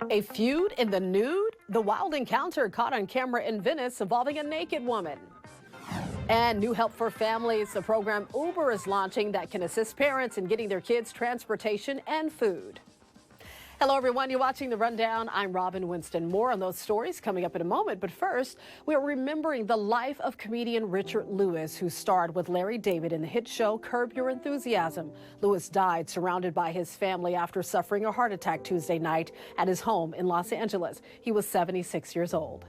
A feud in the nude? The wild encounter caught on camera in Venice involving a naked woman. And new help for families. The program Uber is launching that can assist parents in getting their kids transportation and food. Hello, everyone. You're watching The Rundown. I'm Robin Winston. More on those stories coming up in a moment. But first, we are remembering the life of comedian Richard Lewis, who starred with Larry David in the hit show Curb Your Enthusiasm. Lewis died surrounded by his family after suffering a heart attack Tuesday night at his home in Los Angeles. He was 76 years old.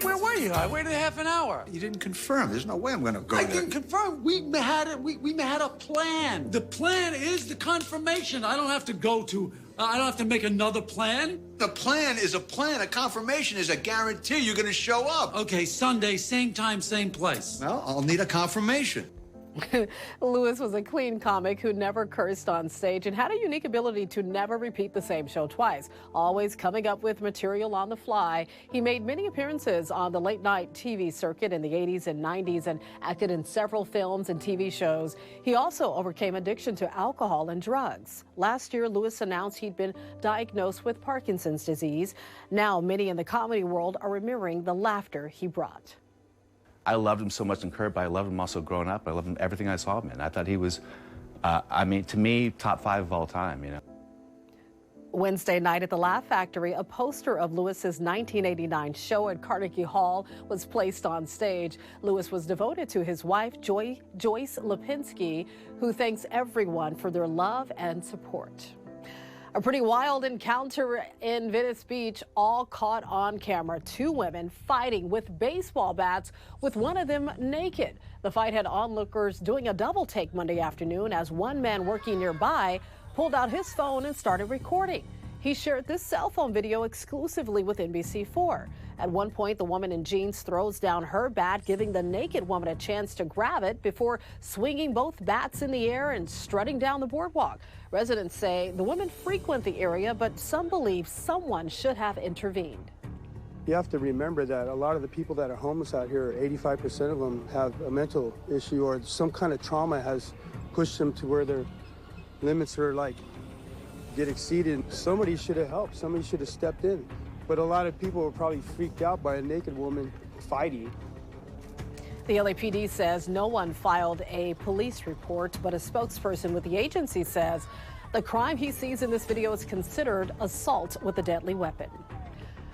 Where were you? I waited half an hour. You didn't confirm. There's no way I'm going to go I there. didn't confirm. We had a plan. The plan is the confirmation. I don't have to go to. I don't have to make another plan. The plan is a plan. A confirmation is a guarantee you're going to show up. Okay, Sunday, same time, same place. Well, I'll need a confirmation. Lewis was a clean comic who never cursed on stage and had a unique ability to never repeat the same show twice, always coming up with material on the fly. He made many appearances on the late-night TV circuit in the 80s and 90s and acted in several films and TV shows. He also overcame addiction to alcohol and drugs. Last year, Lewis announced he'd been diagnosed with Parkinson's disease. Now, many in the comedy world are remembering the laughter he brought. I loved him so much in Curb, but I loved him also growing up. I loved him everything I saw him in. I thought he was, to me, top 5 of all time, you know. Wednesday night at the Laugh Factory, a poster of Lewis's 1989 show at Carnegie Hall was placed on stage. Lewis was devoted to his wife, Joyce Lipinski, who thanks everyone for their love and support. A pretty wild encounter in Venice Beach, all caught on camera. 2 women fighting with baseball bats, with one of them naked. The fight had onlookers doing a double take Monday afternoon as one man working nearby pulled out his phone and started recording. He shared this cell phone video exclusively with NBC4. At one point, the woman in jeans throws down her bat, giving the naked woman a chance to grab it before swinging both bats in the air and strutting down the boardwalk. Residents say the women frequent the area, but some believe someone should have intervened. You have to remember that a lot of the people that are homeless out here, 85% of them have a mental issue or some kind of trauma has pushed them to where their limits are get exceeded. Somebody should have helped. Somebody should have stepped in. But a lot of people were probably freaked out by a naked woman fighting. The LAPD says no one filed a police report, but a spokesperson with the agency says the crime he sees in this video is considered assault with a deadly weapon.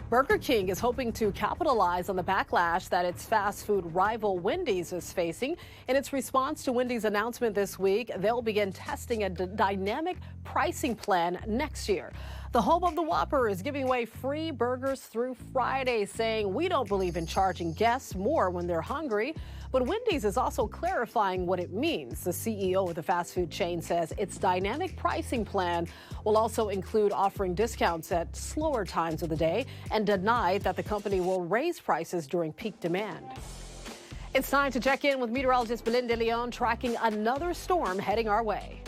Burger King is hoping to capitalize on the backlash that its fast food rival Wendy's is facing. In its response to Wendy's announcement this week, they'll begin testing a dynamic pricing plan next year. The home of the Whopper is giving away free burgers through Friday, saying we don't believe in charging guests more when they're hungry. But Wendy's is also clarifying what it means. The CEO of the fast food chain says its dynamic pricing plan will also include offering discounts at slower times of the day and denied that the company will raise prices during peak demand. It's time to check in with meteorologist Belinda Leon, tracking another storm heading our way.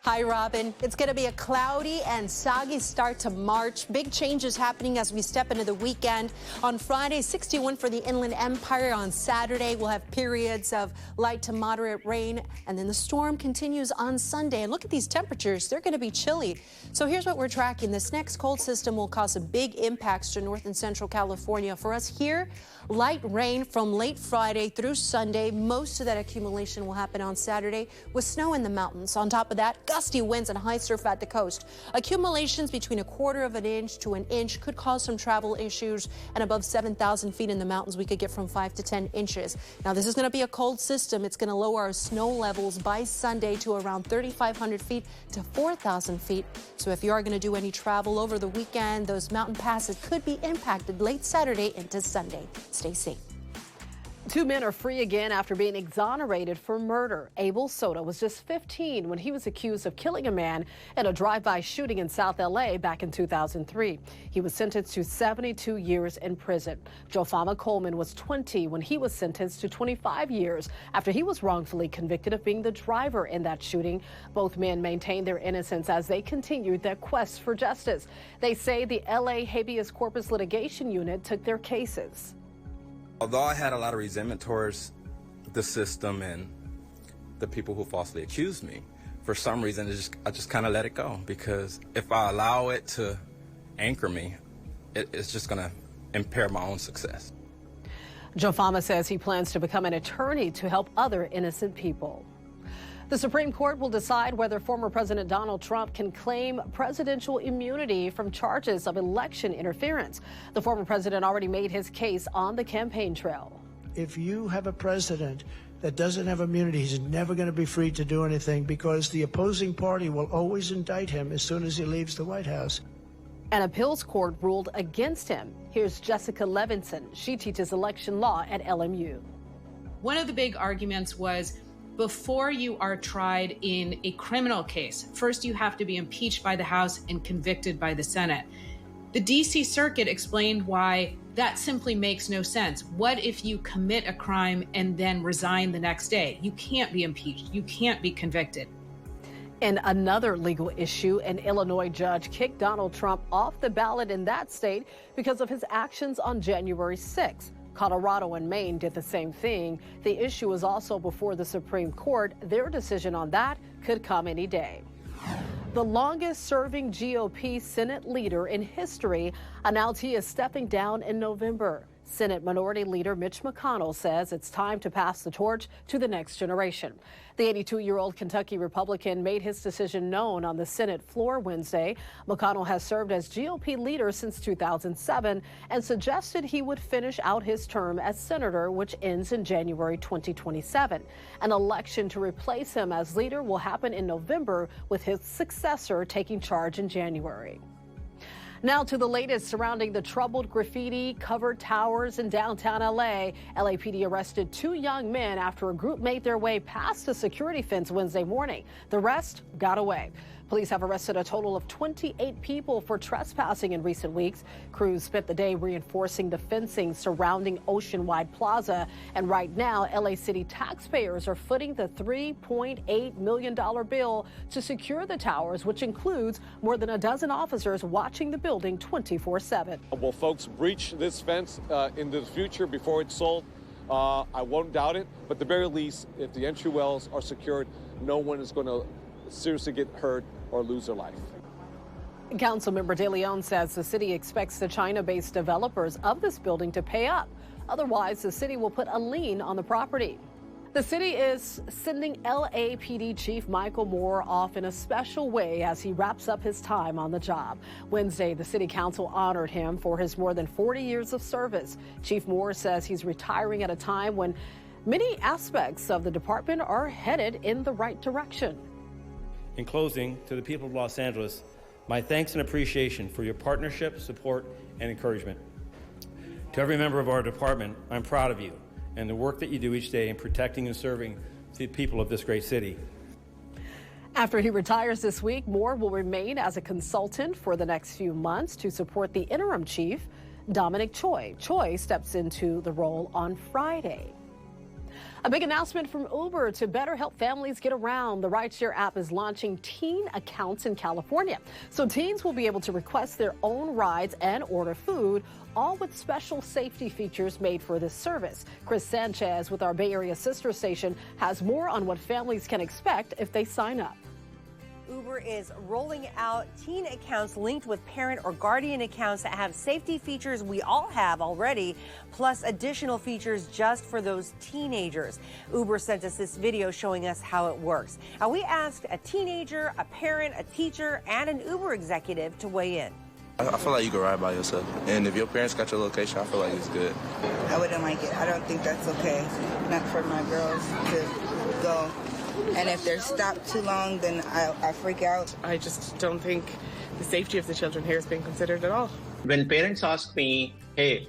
Hi, Robin. It's going to be a cloudy and soggy start to March. Big changes happening as we step into the weekend. On Friday, 61 for the Inland Empire. On Saturday, we'll have periods of light to moderate rain. And then the storm continues on Sunday. And look at these temperatures. They're going to be chilly. So here's what we're tracking. This next cold system will cause some big impacts to North and Central California. For us here, light rain from late Friday through Sunday. Most of that accumulation will happen on Saturday with snow in the mountains. On top of that, gusty winds and high surf at the coast. Accumulations between 1/4 of an inch to an inch could cause some travel issues, and above 7,000 feet in the mountains, we could get from 5 to 10 inches. Now, this is going to be a cold system. It's going to lower our snow levels by Sunday to around 3,500 feet to 4,000 feet. So if you are going to do any travel over the weekend, those mountain passes could be impacted late Saturday into Sunday. Stay safe. 2 men are free again after being exonerated for murder. Abel Soto was just 15 when he was accused of killing a man in a drive-by shooting in South LA back in 2003. He was sentenced to 72 years in prison. Jofama Coleman was 20 when he was sentenced to 25 years after he was wrongfully convicted of being the driver in that shooting. Both men maintained their innocence as they continued their quest for justice. They say the LA habeas corpus litigation unit took their cases. Although I had a lot of resentment towards the system and the people who falsely accused me, for some reason, I just kind of let it go, because if I allow it to anchor me, it's just going to impair my own success. Joe Fama says he plans to become an attorney to help other innocent people. The Supreme Court will decide whether former President Donald Trump can claim presidential immunity from charges of election interference. The former president already made his case on the campaign trail. If you have a president that doesn't have immunity, he's never going to be free to do anything, because the opposing party will always indict him as soon as he leaves the White House. An appeals court ruled against him. Here's Jessica Levinson. She teaches election law at LMU. One of the big arguments was, before you are tried in a criminal case, first you have to be impeached by the House and convicted by the Senate. The D.C. Circuit explained why that simply makes no sense. What if you commit a crime and then resign the next day? You can't be impeached. You can't be convicted. In another legal issue, an Illinois judge kicked Donald Trump off the ballot in that state because of his actions on January 6th. Colorado and Maine did the same thing. The issue is also before the Supreme Court. Their decision on that could come any day. The longest-serving GOP Senate leader in history announced he is stepping down in November. Senate Minority Leader Mitch McConnell says it's time to pass the torch to the next generation. The 82-year-old Kentucky Republican made his decision known on the Senate floor Wednesday. McConnell has served as GOP leader since 2007 and suggested he would finish out his term as senator, which ends in January 2027. An election to replace him as leader will happen in November, with his successor taking charge in January. Now to the latest surrounding the troubled graffiti-covered towers in downtown L.A. LAPD arrested 2 young men after a group made their way past a security fence Wednesday morning. The rest got away. Police have arrested a total of 28 people for trespassing in recent weeks. Crews spent the day reinforcing the fencing surrounding Oceanwide Plaza. And right now, L.A. City taxpayers are footing the $3.8 million bill to secure the towers, which includes more than a dozen officers watching the building 24/7. Will folks breach this fence in the future before it's sold? I won't doubt it, but at the very least, if the entry wells are secured, no one is going to seriously get hurt or lose their life. Councilmember De Leon says the city expects the China-based developers of this building to pay up. Otherwise, the city will put a lien on the property. The city is sending LAPD Chief Michael Moore off in a special way as he wraps up his time on the job. Wednesday, the city council honored him for his more than 40 years of service. Chief Moore says he's retiring at a time when many aspects of the department are headed in the right direction. In closing, to the people of Los Angeles, my thanks and appreciation for your partnership, support, and encouragement. To every member of our department, I'm proud of you and the work that you do each day in protecting and serving the people of this great city. After he retires this week, Moore will remain as a consultant for the next few months to support the interim chief, Dominic Choi. Choi steps into the role on Friday. A big announcement from Uber to better help families get around. The rideshare app is launching teen accounts in California. So teens will be able to request their own rides and order food, all with special safety features made for this service. Chris Sanchez with our Bay Area sister station has more on what families can expect if they sign up. Uber is rolling out teen accounts linked with parent or guardian accounts that have safety features we all have already, plus additional features just for those teenagers. Uber sent us this video showing us how it works. Now, we asked a teenager, a parent, a teacher, and an Uber executive to weigh in. I feel like you can ride by yourself. And if your parents got your location, I feel like it's good. I wouldn't like it. I don't think that's okay. Not for my girls to go. And if they're stopped too long, then I freak out. I just don't think the safety of the children here is being considered at all. When parents ask me, hey,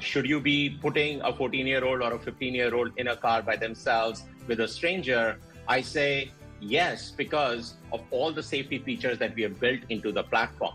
should you be putting a 14-year-old or a 15-year-old in a car by themselves with a stranger, I say yes, because of all the safety features that we have built into the platform.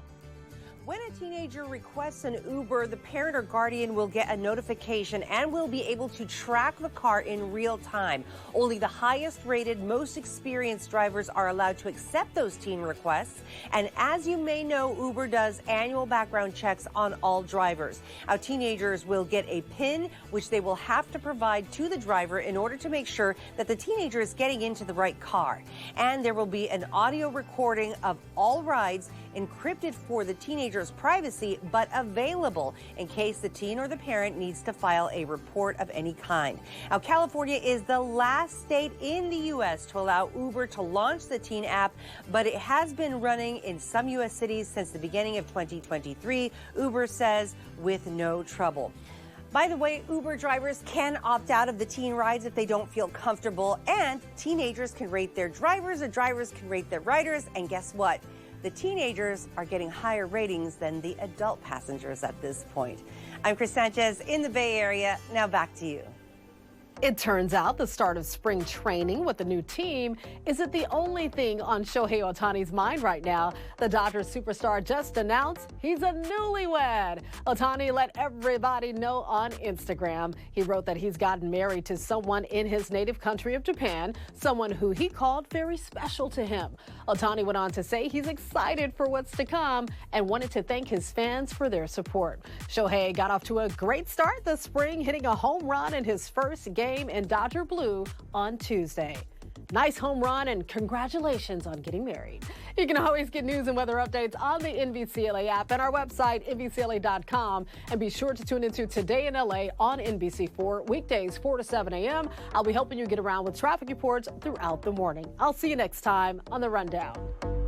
When a teenager requests an Uber, the parent or guardian will get a notification and will be able to track the car in real time. Only the highest rated, most experienced drivers are allowed to accept those teen requests. And as you may know, Uber does annual background checks on all drivers. Now, teenagers will get a PIN, which they will have to provide to the driver in order to make sure that the teenager is getting into the right car. And there will be an audio recording of all rides, encrypted for the teenager's privacy, but available in case the teen or the parent needs to file a report of any kind. Now, California is the last state in the U.S. to allow Uber to launch the teen app, but it has been running in some U.S. cities since the beginning of 2023, Uber says, with no trouble. By the way, Uber drivers can opt out of the teen rides if they don't feel comfortable, and teenagers can rate their drivers, or drivers can rate their riders, and guess what? The teenagers are getting higher ratings than the adult passengers at this point. I'm Chris Sanchez in the Bay Area. Now back to you. It turns out the start of spring training with the new team isn't the only thing on Shohei Otani's mind right now. The Dodgers superstar just announced he's a newlywed. Otani let everybody know on Instagram. He wrote that he's gotten married to someone in his native country of Japan, someone who he called very special to him. Otani went on to say he's excited for what's to come and wanted to thank his fans for their support. Shohei got off to a great start this spring, hitting a home run in his first game in Dodger blue on Tuesday. Nice home run and congratulations on getting married. You can always get news and weather updates on the NBCLA app and our website, NBCLA.com. And be sure to tune into Today in LA on NBC4, weekdays 4 to 7 a.m. I'll be helping you get around with traffic reports throughout the morning. I'll see you next time on The Rundown.